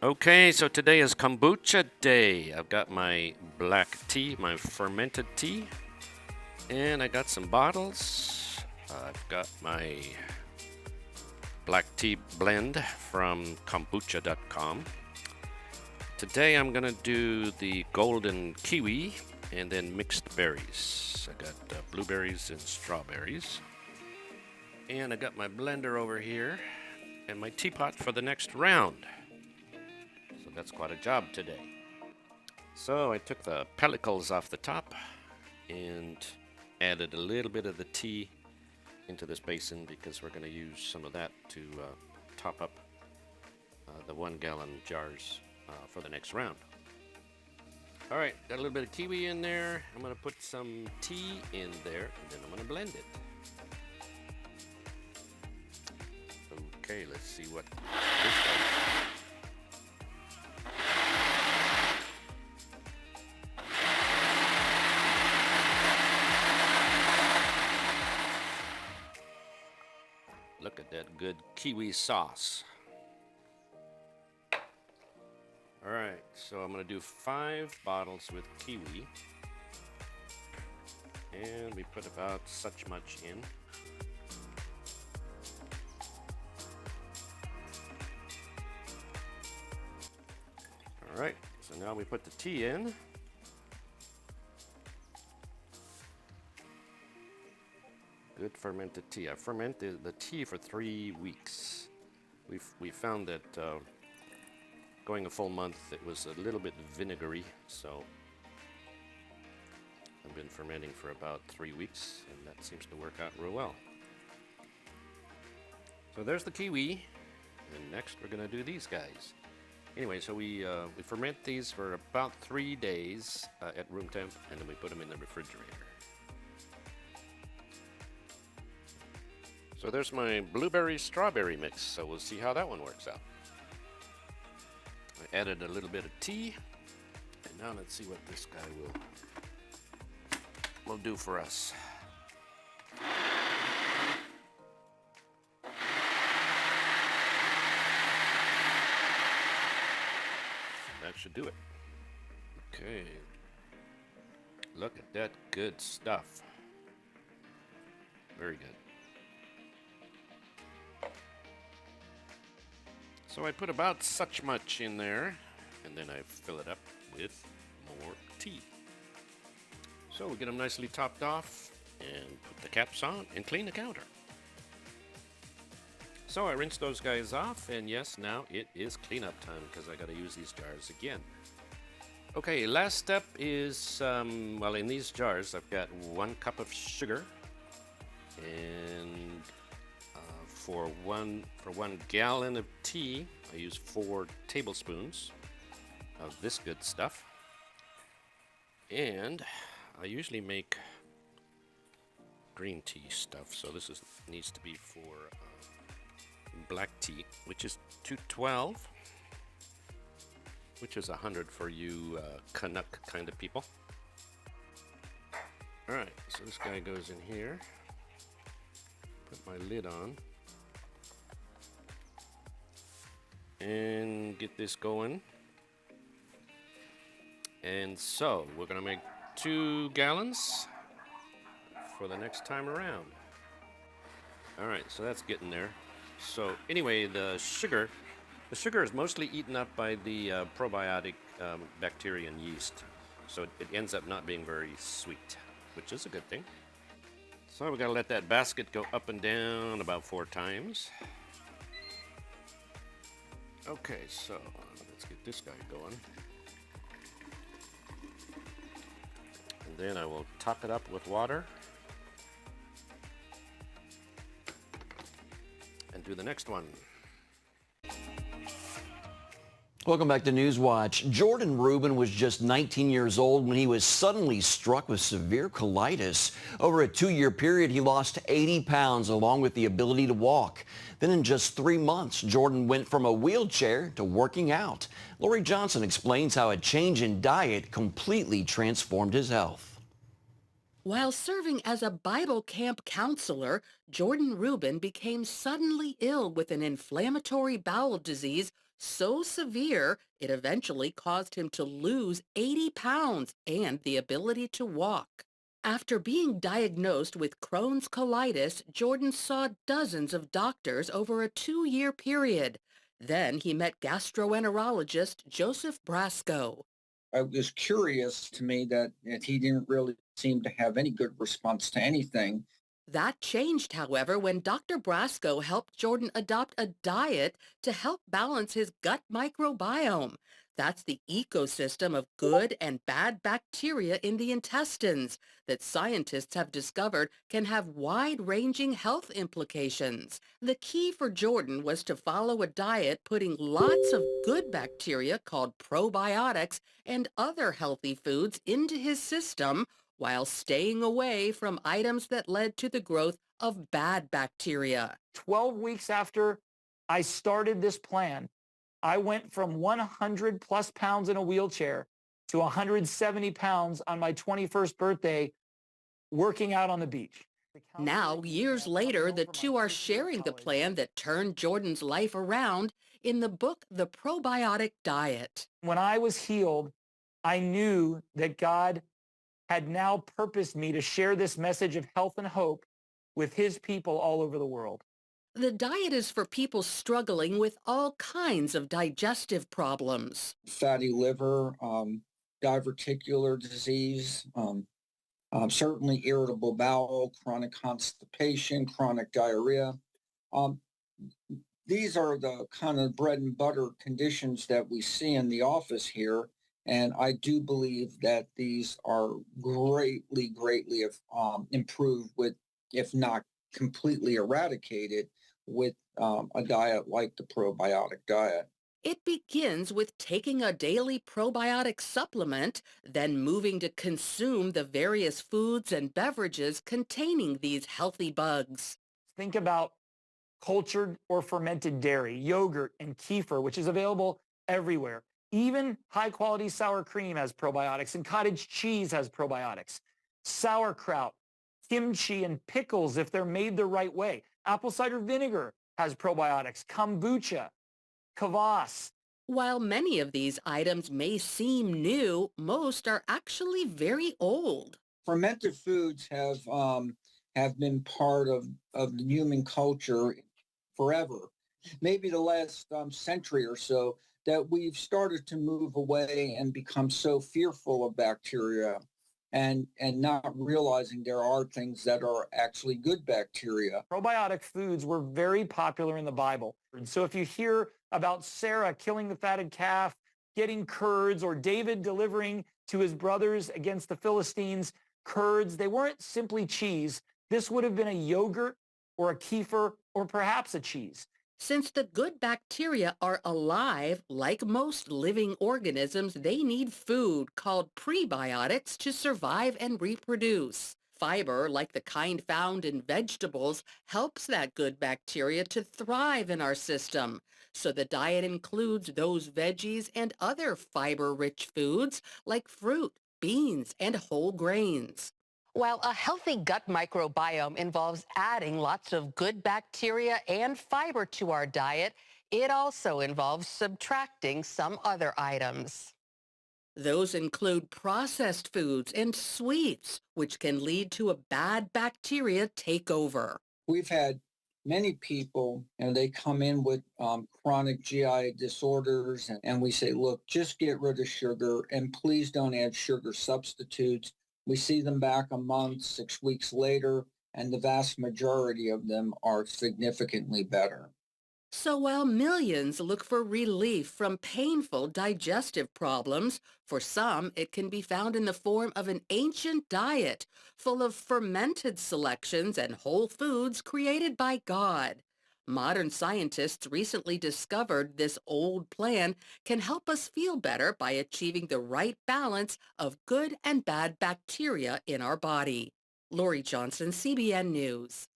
Okay, so today is Kombucha day. I've got my black tea, my fermented tea, and I got some bottles. I've got my black tea blend from kombucha.com. Today I'm gonna do the golden kiwi and then mixed berries. I got blueberries and strawberries. And I got my blender over here and my teapot for the next round. So that's quite a job today. So I took the pellicles off the top and added a little bit of the tea into this basin because we're going to use some of that to top up the 1 gallon jars for the next round. All right, got a little bit of kiwi in there. I'm going to put some tea in there and then I'm going to blend it. Okay, let's see what this does. Look at that good kiwi sauce. All right, so I'm gonna do 5 bottles with kiwi. And we put about such much in. All right, so now we put the tea in. Good fermented tea. I fermented the tea for 3 weeks. We found that going a full month, it was a little bit vinegary, so I've been fermenting for about 3 weeks, and that seems to work out real well. So there's the kiwi, and next we're gonna do these guys. Anyway, so we ferment these for about 3 days at room temp, and then we put them in the refrigerator. So there's my blueberry strawberry mix, so we'll see how that one works out. I added a little bit of tea, and now let's see what this guy will do for us. That should do it. Okay. Look at that good stuff. Very good. So I put about such much in there, and then I fill it up with more tea. So we get them nicely topped off, and put the caps on, and clean the counter. So I rinse those guys off, and yes, now it is cleanup time because I got to use these jars again. Okay, last step is, well, in these jars I've got 1 cup of sugar, and for one gallon of tea, I use 4 tablespoons of this good stuff. And I usually make green tea stuff, so this needs to be for black tea, which is 212, which is 100 for you Canuck kind of people. All right, so this guy goes in here. Put my lid on. And get this going. And so we're gonna make 2 gallons for the next time around. All right, so that's getting there. So anyway, the sugar is mostly eaten up by the probiotic bacteria and yeast. So it ends up not being very sweet, which is a good thing. So we gotta let that basket go up and down about 4 times. Okay, so let's get this guy going. And then I will top it up with water. And do the next one. Welcome back to Newswatch. Jordan Rubin was just 19 years old when he was suddenly struck with severe colitis. Over a 2-year period, he lost 80 pounds along with the ability to walk. Then in just 3 months, Jordan went from a wheelchair to working out. Lori Johnson explains how a change in diet completely transformed his health. While serving as a Bible camp counselor, Jordan Rubin became suddenly ill with an inflammatory bowel disease so severe it eventually caused him to lose 80 pounds and the ability to walk. After being diagnosed with Crohn's colitis, Jordan saw dozens of doctors over a 2-year period. Then he met gastroenterologist Joseph Brasco. It was curious to me that he didn't really seem to have any good response to anything. That changed, however, when Dr. Brasco helped Jordan adopt a diet to help balance his gut microbiome. That's the ecosystem of good and bad bacteria in the intestines that scientists have discovered can have wide-ranging health implications. The key for Jordan was to follow a diet putting lots of good bacteria called probiotics and other healthy foods into his system while staying away from items that led to the growth of bad bacteria. 12 weeks after I started this plan, I went from 100 plus pounds in a wheelchair to 170 pounds on my 21st birthday working out on the beach. Now, years later, the two are sharing the plan that turned Jordan's life around in the book, The Probiotic Diet. When I was healed, I knew that God had now purposed me to share this message of health and hope with his people all over the world. The diet is for people struggling with all kinds of digestive problems. Fatty liver, diverticular disease, certainly irritable bowel, chronic constipation, chronic diarrhea. Um, these are the kind of bread and butter conditions that we see in the office here. And I do believe that these are greatly improved with, if not completely eradicated, with a diet like the probiotic diet. It begins with taking a daily probiotic supplement, then moving to consume the various foods and beverages containing these healthy bugs. Think about cultured or fermented dairy, yogurt, and kefir, which is available everywhere. Even high-quality sour cream has probiotics, and cottage cheese has probiotics. Sauerkraut, kimchi, and pickles, if they're made the right way. Apple cider vinegar has probiotics. Kombucha, kvass. While many of these items may seem new, most are actually very old. Fermented foods have been part of the human culture forever, maybe the last century or so, that we've started to move away and become so fearful of bacteria and not realizing there are things that are actually good bacteria. Probiotic foods were very popular in the Bible. And so if you hear about Sarah killing the fatted calf, getting curds, or David delivering to his brothers against the Philistines curds, they weren't simply cheese. This would have been a yogurt or a kefir or perhaps a cheese. Since the good bacteria are alive, like most living organisms, they need food called prebiotics to survive and reproduce. Fiber, like the kind found in vegetables, helps that good bacteria to thrive in our system. So the diet includes those veggies and other fiber-rich foods like fruit, beans, and whole grains. While a healthy gut microbiome involves adding lots of good bacteria and fiber to our diet, it also involves subtracting some other items. Those include processed foods and sweets, which can lead to a bad bacteria takeover. We've had many people, and they come in with chronic GI disorders, and we say, look, just get rid of sugar, and please don't add sugar substitutes. We see them back a month, 6 weeks later, and the vast majority of them are significantly better. So while millions look for relief from painful digestive problems, for some it can be found in the form of an ancient diet full of fermented selections and whole foods created by God. Modern scientists recently discovered this old plan can help us feel better by achieving the right balance of good and bad bacteria in our body. Lori Johnson, CBN News.